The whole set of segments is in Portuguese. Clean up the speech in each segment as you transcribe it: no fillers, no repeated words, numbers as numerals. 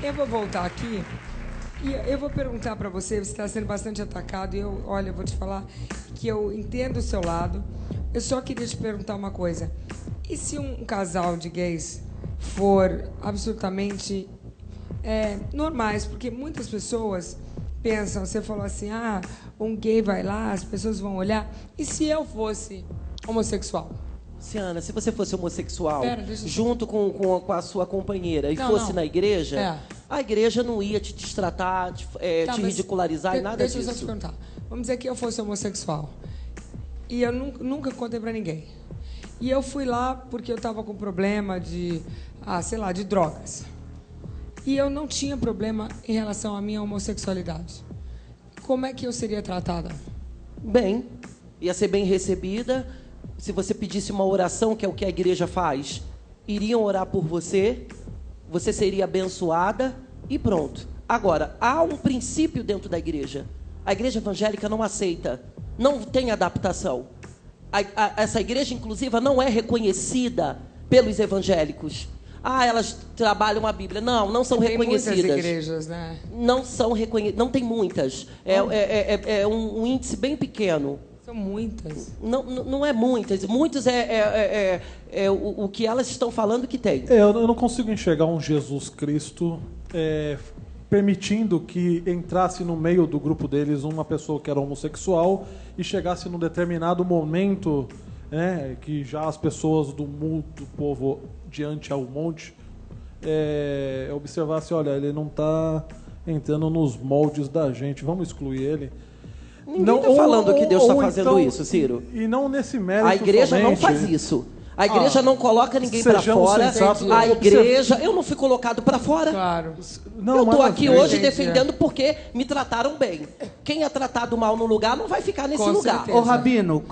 Eu vou voltar aqui e eu vou perguntar para você está sendo bastante atacado e olha, eu vou te falar que eu entendo o seu lado. Eu só queria te perguntar uma coisa. E se um casal de gays for absolutamente normais? Porque muitas pessoas pensam, você falou assim, um gay vai lá, as pessoas vão olhar. E se eu fosse homossexual? Luciana, se você fosse homossexual, Deixa eu junto com a sua companheira, e fosse na igreja, a igreja não ia te destratar, te ridicularizar e nada disso. Deixa eu só te perguntar. Vamos dizer que eu fosse homossexual. E eu nunca contei pra ninguém. E eu fui lá porque eu estava com problema de drogas. E eu não tinha problema em relação à minha homossexualidade. Como é que eu seria tratada? Bem, ia ser bem recebida. Se você pedisse uma oração, que é o que a igreja faz, iriam orar por você, você seria abençoada e pronto. Agora, há um princípio dentro da igreja. A igreja evangélica não aceita, não tem adaptação. Essa igreja inclusiva não é reconhecida pelos evangélicos. Elas trabalham a Bíblia. Não são reconhecidas. Tem muitas igrejas, né? Não são reconhecidas, não tem muitas. É um índice bem pequeno. São muitas. Não é muitas. Muitos o que elas estão falando que tem. Eu não consigo enxergar um Jesus Cristo permitindo que entrasse no meio do grupo deles uma pessoa que era homossexual e chegasse num determinado momento, que já as pessoas do povo diante ao monte observasse, olha, ele não está entrando nos moldes da gente, vamos excluir ele. Ninguém está falando que Deus está fazendo então, isso, Ciro. E não nesse mérito. A igreja somente. não faz isso. A igreja não coloca ninguém para fora. A igreja... Eu não fui colocado para fora. Claro. Eu estou aqui hoje defendendo porque me trataram bem. Quem é tratado mal no lugar não vai ficar nesse lugar. Certeza. Ô, Rabino...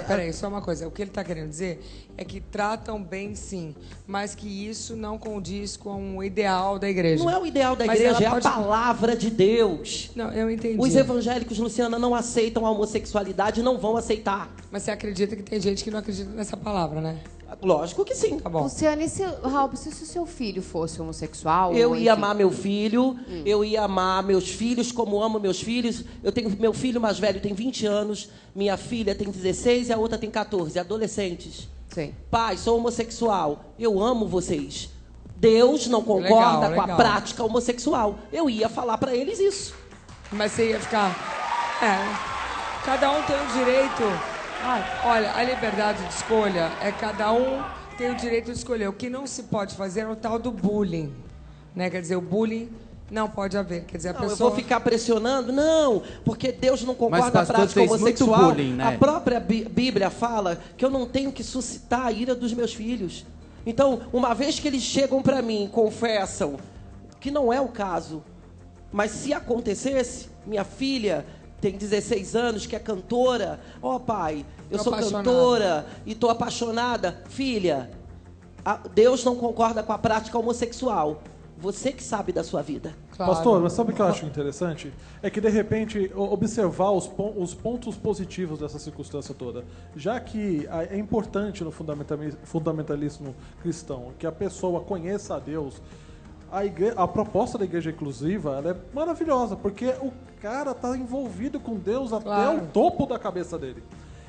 Peraí, só uma coisa. O que ele está querendo dizer é que tratam bem, sim, mas que isso não condiz com o ideal da igreja. Não é o ideal da igreja, é a palavra de Deus. Não, eu entendi. Os evangélicos, Luciana, não aceitam a homossexualidade e não vão aceitar. Mas você acredita que tem gente que não acredita nessa palavra, né? Lógico que sim. Tá bom. Luciana, e se o seu filho fosse homossexual? Eu ia amar meu filho, eu ia amar meus filhos como amo meus filhos. Meu filho mais velho tem 20 anos, minha filha tem 16 e a outra tem 14, adolescentes. Sim. Pai, sou homossexual, eu amo vocês. Deus não concorda com a prática homossexual. Eu ia falar para eles isso. Mas você ia ficar... cada um tem o direito... olha, a liberdade de escolha cada um tem o direito de escolher. O que não se pode fazer é o tal do bullying, né? Quer dizer, o bullying não pode haver. Quer dizer, a pessoa... Eu vou ficar pressionando? Não, porque Deus não concorda com a prática homossexual. Bullying, né? A própria Bíblia fala que eu não tenho que suscitar a ira dos meus filhos. Então, uma vez que eles chegam para mim e confessam que não é o caso, mas se acontecesse, minha filha tem 16 anos, que é cantora. Pai, eu sou cantora e estou apaixonada. Filha, Deus não concorda com a prática homossexual. Você que sabe da sua vida. Claro. Pastor, mas sabe o que eu acho interessante? É que, de repente, observar os pontos positivos dessa circunstância toda. Já que é importante no fundamentalismo cristão que a pessoa conheça a Deus, a proposta da igreja inclusiva ela é maravilhosa, porque o cara está envolvido com Deus até o topo da cabeça dele.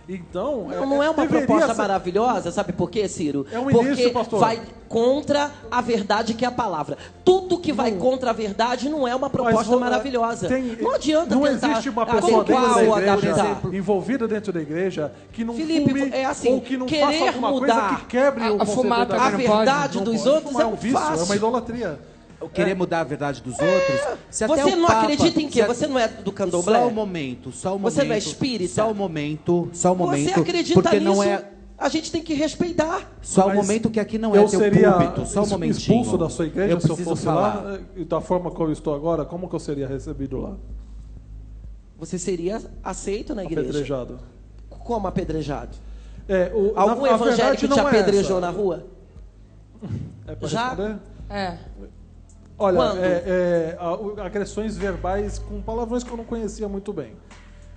Então, não é uma proposta maravilhosa, sabe por quê, Ciro? É um porque início, pastor. Vai contra a verdade que é a palavra. Tudo que vai contra a verdade não é uma proposta maravilhosa. Não adianta não tentar existe uma pessoa dentro da igreja, envolvida dentro da igreja, que não Felipe, fume ou que não faça alguma coisa que quebre o conceito a verdade dos outros é um vício, é uma idolatria. Querer mudar a verdade dos outros. Você não acredita em quê? Você não é do candomblé? Só o momento. Você não é espírita? Só o momento. Você acredita porque nisso? Não é... A gente tem que respeitar. Só o momento que aqui não é teu púlpito. Só um momentinho. Expulso da sua igreja, se eu fosse falar. lá, da forma como eu estou agora, como que eu seria recebido lá? Você seria aceito na igreja? Apedrejado. Como apedrejado? Algum evangélico te apedrejou na rua? Já? Responder? Olha, agressões verbais com palavrões que eu não conhecia muito bem.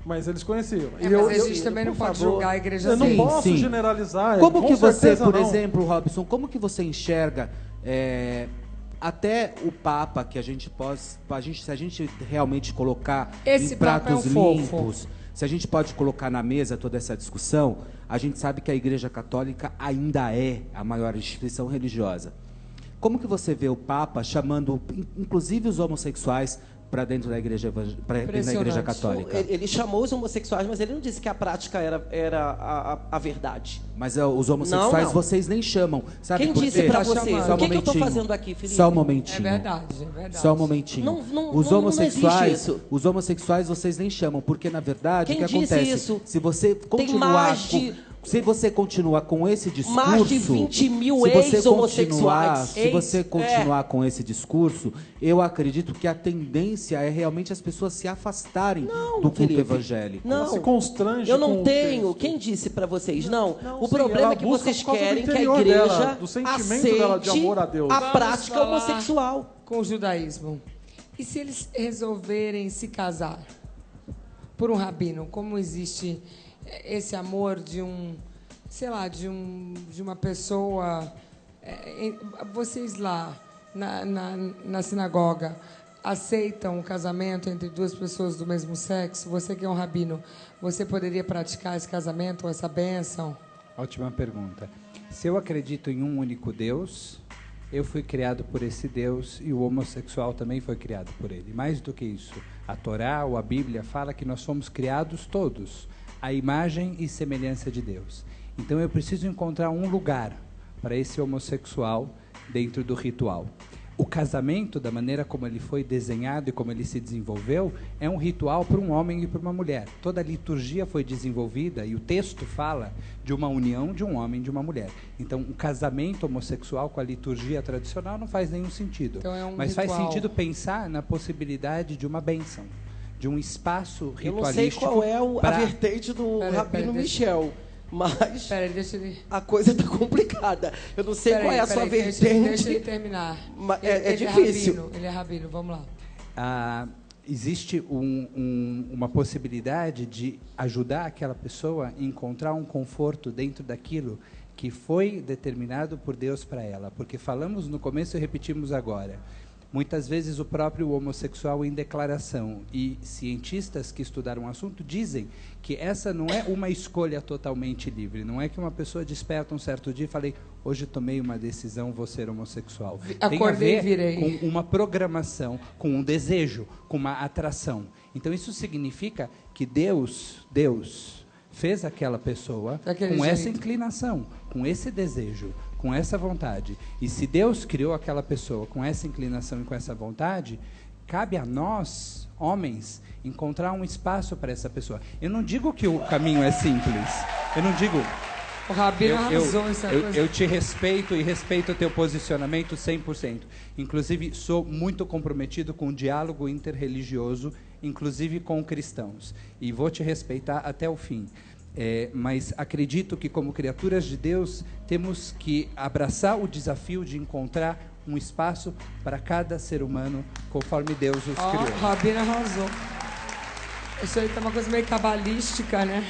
Mas eles conheciam. Mas a gente também não pode julgar a igreja assim. Eu não posso generalizar. Como que você, por exemplo, Robson, como que você enxerga até o Papa, que se a gente realmente colocar Esse em pratos Papa é um limpos, se a gente pode colocar na mesa toda essa discussão, a gente sabe que a Igreja Católica ainda é a maior instituição religiosa. Como que você vê o Papa chamando, inclusive, os homossexuais para dentro da Igreja Católica? Ele chamou os homossexuais, mas ele não disse que a prática era a verdade. Mas os homossexuais não. vocês nem chamam. Sabe Quem por disse quê? pra vocês? Só O que eu tô fazendo aqui, Felipe? Só um momentinho. É verdade, é verdade. Só um momentinho. Os não existe isso. Os homossexuais vocês nem chamam, porque na verdade Quem o que disse acontece? isso? Se você continuar com esse discurso, mais de 20 mil ex-homossexuais. Se você continuar com esse discurso, eu acredito que a tendência é realmente as pessoas se afastarem do culto Felipe, evangélico. Não, Ela se constrange eu não com o tenho. texto. Quem disse pra vocês? Não. O sim, problema ela é que busca vocês por causa do querem que a interior igreja dela, do sentimento dela de amor a Deus. a Vamos prática falar homossexual. Com o judaísmo. E se eles resolverem se casar por um rabino, como existe esse amor de uma pessoa, vocês lá na sinagoga aceitam o casamento entre duas pessoas do mesmo sexo? Você que é um rabino, você poderia praticar esse casamento ou essa bênção? Ótima pergunta. Se eu acredito em um único Deus, eu fui criado por esse Deus e o homossexual também foi criado por ele. Mais do que isso, a Torá ou a Bíblia fala que nós fomos criados todos à imagem e semelhança de Deus. Então eu preciso encontrar um lugar para esse homossexual dentro do ritual. O casamento, da maneira como ele foi desenhado e como ele se desenvolveu, é um ritual para um homem e para uma mulher. Toda a liturgia foi desenvolvida e o texto fala de uma união de um homem e de uma mulher. Então, um casamento homossexual com a liturgia tradicional não faz nenhum sentido. Então, mas ritual. faz sentido pensar na possibilidade de uma bênção, de um espaço Eu não ritualístico. sei qual é a vertente do Rabino Michel, mas deixa ele... a coisa tá complicada. Eu não sei qual é a sua vertente. Deixa ele terminar. Mas Ele difícil. Ele é rabino, vamos lá. Existe uma possibilidade de ajudar aquela pessoa a encontrar um conforto dentro daquilo que foi determinado por Deus para ela. Porque falamos no começo e repetimos agora. Muitas vezes o próprio homossexual em declaração e cientistas que estudaram o assunto dizem que essa não é uma escolha totalmente livre. Não é que uma pessoa desperta um certo dia e fala, hoje tomei uma decisão, vou ser homossexual. Tem a ver com uma programação, com um desejo, com uma atração. Então isso significa que Deus fez aquela pessoa com essa inclinação, com esse desejo, com essa vontade. E se Deus criou aquela pessoa com essa inclinação e com essa vontade, cabe a nós, homens, encontrar um espaço para essa pessoa. Eu não digo que o caminho é simples. Eu não digo... O Rabino arrasou essa coisa. Eu te respeito e respeito o teu posicionamento 100%. Inclusive, sou muito comprometido com o diálogo interreligioso, inclusive com cristãos. E vou te respeitar até o fim. Mas acredito que, como criaturas de Deus, temos que abraçar o desafio de encontrar um espaço para cada ser humano, conforme Deus os criou. Rabino arrasou. Isso aí tá uma coisa meio cabalística, né?